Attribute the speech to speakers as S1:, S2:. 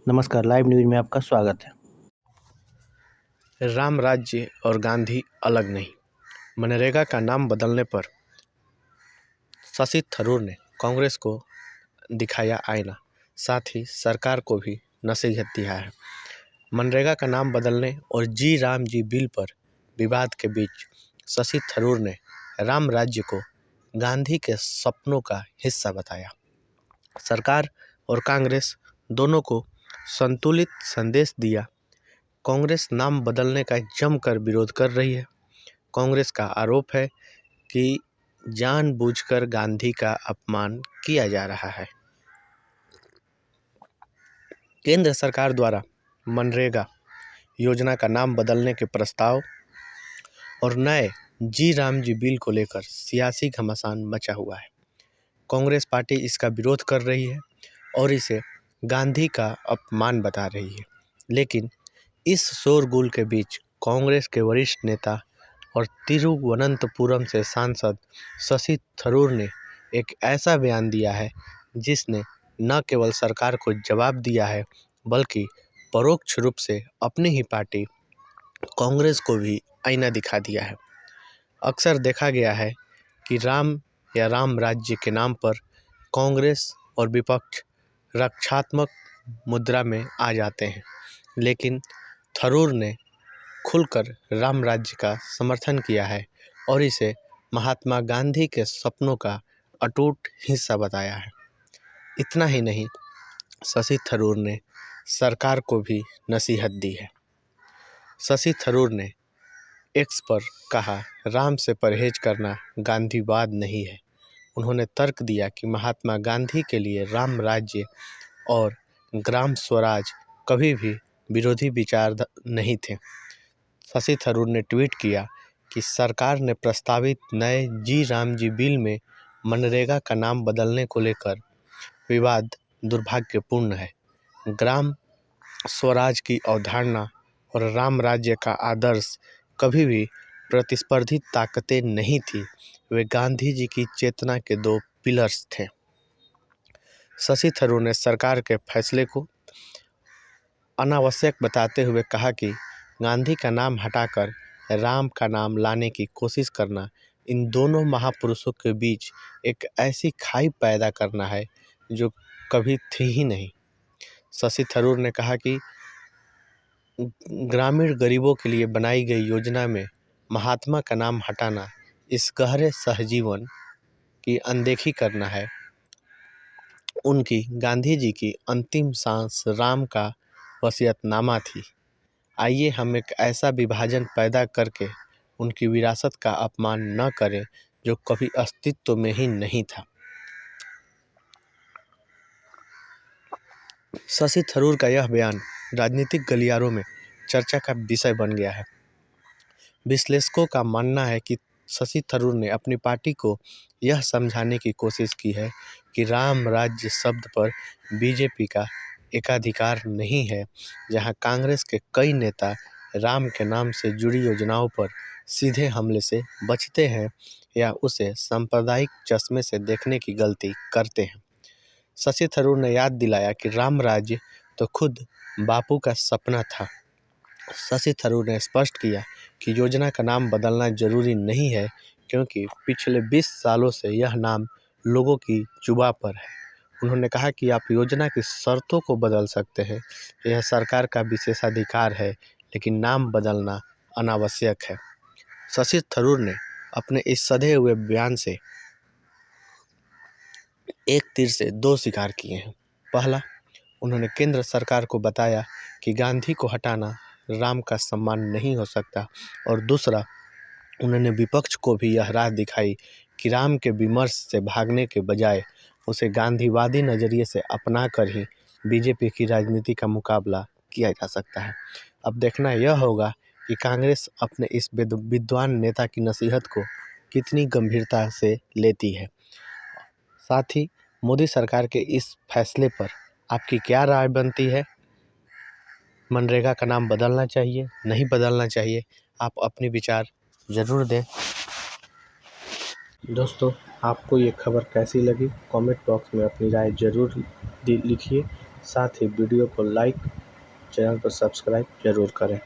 S1: नमस्कार, live news में आपका स्वागत है।
S2: राम राज्य और गांधी अलग नहीं। मनरेगा का नाम बदलने पर शशि थरूर ने कांग्रेस को दिखाया आईना, साथ ही सरकार को भी नसीहत दिया है। मनरेगा का नाम बदलने और जी राम जी बिल पर विवाद के बीच शशि थरूर ने राम राज्य को गांधी के सपनों का हिस्सा बताया। सरकार और कांग्रेस दोनों को संतुलित संदेश दिया। कांग्रेस नाम बदलने का जमकर विरोध कर रही है। कांग्रेस का आरोप है कि जानबूझकर गांधी का अपमान किया जा रहा है। केंद्र सरकार द्वारा मनरेगा योजना का नाम बदलने के प्रस्ताव और नए जी राम जी बिल को लेकर सियासी घमासान मचा हुआ है। कांग्रेस पार्टी इसका विरोध कर रही है और इसे गांधी का अपमान बता रही है। लेकिन इस शोरगुल के बीच कांग्रेस के वरिष्ठ नेता और तिरुवनंतपुरम से सांसद शशि थरूर ने एक ऐसा बयान दिया है जिसने न केवल सरकार को जवाब दिया है बल्कि परोक्ष रूप से अपनी ही पार्टी कांग्रेस को भी आईना दिखा दिया है। अक्सर देखा गया है कि राम या राम राज्य के नाम पर कांग्रेस और विपक्ष रक्षात्मक मुद्रा में आ जाते हैं, लेकिन थरूर ने खुलकर राम राज्य का समर्थन किया है और इसे महात्मा गांधी के सपनों का अटूट हिस्सा बताया है। इतना ही नहीं, शशि थरूर ने सरकार को भी नसीहत दी है। शशि थरूर ने एक्स पर कहा, राम से परहेज करना गांधीवाद नहीं है। उन्होंने तर्क दिया कि महात्मा गांधी के लिए राम राज्य और ग्राम स्वराज कभी भी विरोधी विचार नहीं थे। शशि थरूर ने ट्वीट किया कि सरकार ने प्रस्तावित नए जी राम जी बिल में मनरेगा का नाम बदलने को लेकर विवाद दुर्भाग्यपूर्ण है। ग्राम स्वराज की अवधारणा और राम राज्य का आदर्श कभी भी प्रतिस्पर्धी ताकतें नहीं थी, वे गांधी जी की चेतना के दो पिलर्स थे। शशि थरूर ने सरकार के फैसले को अनावश्यक बताते हुए कहा कि गांधी का नाम हटाकर राम का नाम लाने की कोशिश करना इन दोनों महापुरुषों के बीच एक ऐसी खाई पैदा करना है जो कभी थी ही नहीं। शशि थरूर ने कहा कि ग्रामीण गरीबों के लिए बनाई गई योजना में महात्मा का नाम हटाना इस गहरे सहजीवन की अनदेखी करना है। उनकी गांधी जी की अंतिम सांस राम का वसीयतनामा थी। आइए हम एक ऐसा विभाजन पैदा करके उनकी विरासत का अपमान न करें जो कभी अस्तित्व में ही नहीं था। शशि थरूर का यह बयान राजनीतिक गलियारों में चर्चा का विषय बन गया है। विश्लेषकों का मानना है कि शशि थरूर ने अपनी पार्टी को यह समझाने की कोशिश की है कि राम राज्य शब्द पर बीजेपी का एकाधिकार नहीं है। जहां कांग्रेस के कई नेता राम के नाम से जुड़ी योजनाओं पर सीधे हमले से बचते हैं या उसे सांप्रदायिक चश्मे से देखने की गलती करते हैं। शशि थरूर ने याद दिलाया कि राम राज्य तो खुद बापू का सपना था। शशि थरूर ने स्पष्ट किया कि योजना का नाम बदलना जरूरी नहीं है क्योंकि पिछले 20 सालों से यह नाम लोगों की जुबां पर है। उन्होंने कहा कि आप योजना की शर्तों को बदल सकते हैं, यह सरकार का विशेषाधिकार है, लेकिन नाम बदलना अनावश्यक है। शशि थरूर ने अपने इस सधे हुए बयान से एक तीर से दो शिकार किए हैं। पहला, उन्होंने केंद्र सरकार को बताया कि गांधी को हटाना राम का सम्मान नहीं हो सकता, और दूसरा, उन्होंने विपक्ष को भी यह राह दिखाई कि राम के विमर्श से भागने के बजाय उसे गांधीवादी नज़रिए से अपनाकर ही बीजेपी की राजनीति का मुकाबला किया जा सकता है। अब देखना यह होगा कि कांग्रेस अपने इस विद्वान नेता की नसीहत को कितनी गंभीरता से लेती है। साथ ही मोदी सरकार के इस फैसले पर आपकी क्या राय बनती है? मनरेगा का नाम बदलना चाहिए, नहीं बदलना चाहिए? आप अपने विचार ज़रूर दें। दोस्तों, आपको ये खबर कैसी लगी? कमेंट बॉक्स में अपनी राय ज़रूर लिखिए। साथ ही वीडियो को लाइक, चैनल को सब्सक्राइब जरूर करें।